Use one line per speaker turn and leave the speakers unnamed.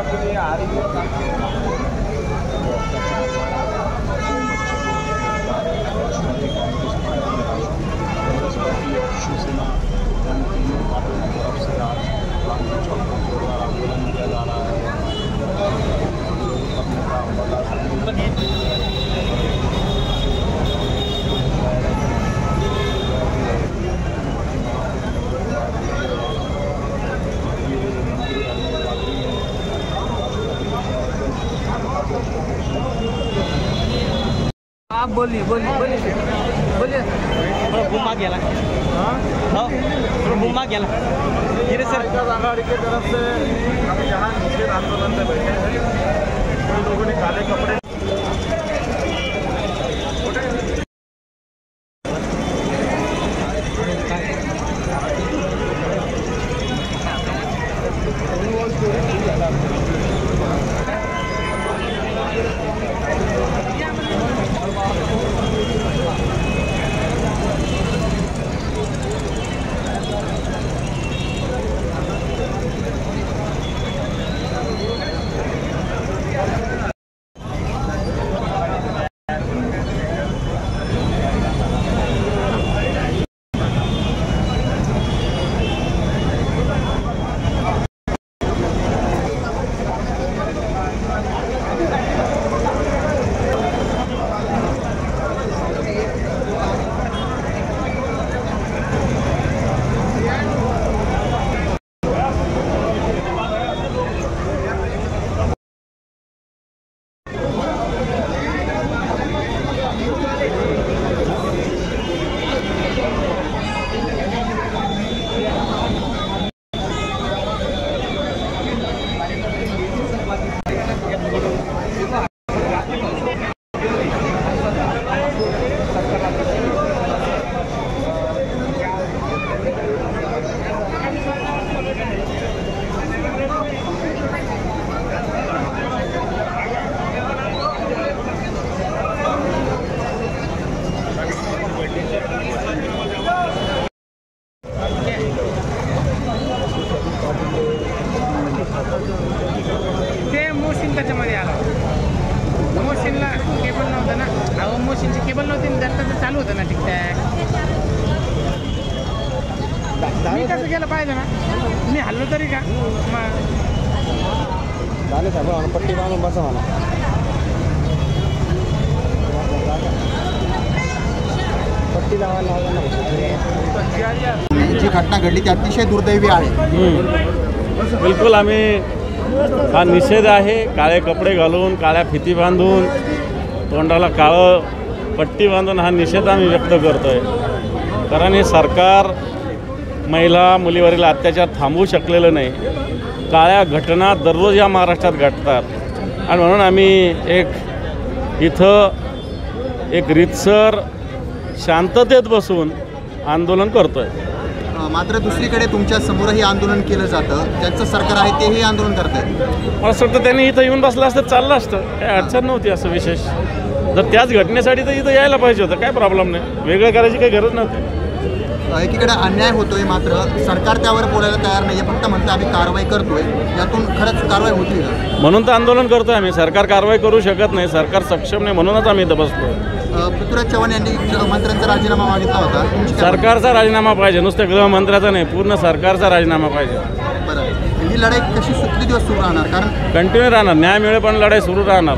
महिला कोणी आरोग्य शिवसेना पार्टियों की तरफ से आज गांधी चौक पर जोरदार आंदोलन किया जा रहा है।
आप बोलिए बोलिए बोलिए बोलिए
घुमा गया घुमा गया गिरे सर आघाड़ी की तरफ से हम यहाँ निषेध आंदोलन में बैठे हैं। कई लोगों ने काले कपड़े
त्याच्यामध्ये आला मोशीनला केबल नव्हतं ना, अहो मोशीनची केबल नव्हती ना, त्याचं चालू होतं ना टिकटॅक. मी कसं केलं पाहिजे ना, मी हल्लो तरी का मग
पट्टी बांधून बसा मला. पट्टी लावायला
जी घटना घडली ती अतिशय दुर्दैवी आहे.
बिलकुल आम्ही हा निषेध आहे. काळे कपडे घालून, काळ्या फिती बांधून, तोंडाला काळं पट्टी बांधून हा निषेध आम्ही व्यक्त करतो आहे. कारण हे सरकार महिला मुलीवरील अत्याचार थांबवू शकलेलं नाही. काळ्या घटना दररोज या महाराष्ट्रात घडतात आणि म्हणून आम्ही इथं एक रीतसर शांततेत बसून आंदोलन करतो आहे.
मात्र दुसरीकडे तुमच्या समोरही आंदोलन केलं जातं, ज्यांचं सरकार आहे तेही आंदोलन करत आहे.
मला असं वाटतं त्यांनी इथं येऊन बसलं असतं चाललं असतं, काही अडचण नव्हती. असं विशेष जर त्याच घटनेसाठी तर इथं यायला पाहिजे होतं, काय प्रॉब्लेम नाही, वेगळं करायची काही गरज नव्हती.
एकीकडे अन्याय होतोय मात्र सरकार त्यावर बोलायला तयार नाही, फक्त म्हणतं आम्ही कारवाई करतोय. यातून खरंच कारवाई होती का?
म्हणून तर आंदोलन करतोय आम्ही. सरकार कारवाई करू शकत नाही, सरकार सक्षम नाही, म्हणूनच आम्ही इथं बसतोय.
पृथ्वीराज चव्हाण यांनी गृहमंत्र्यांचा राजीनामा मागितला होता.
सरकारचा राजीनामा पाहिजे, नुसतं गृहमंत्र्याचा नाही, पूर्ण सरकारचा राजीनामा पाहिजे.
बरं, ही लढाई कशी किती दिवस सुरू राहणार? कारण
कंटिन्यू राहणार, न्याय मिळेपर्यंत लढाई सुरू राहणार.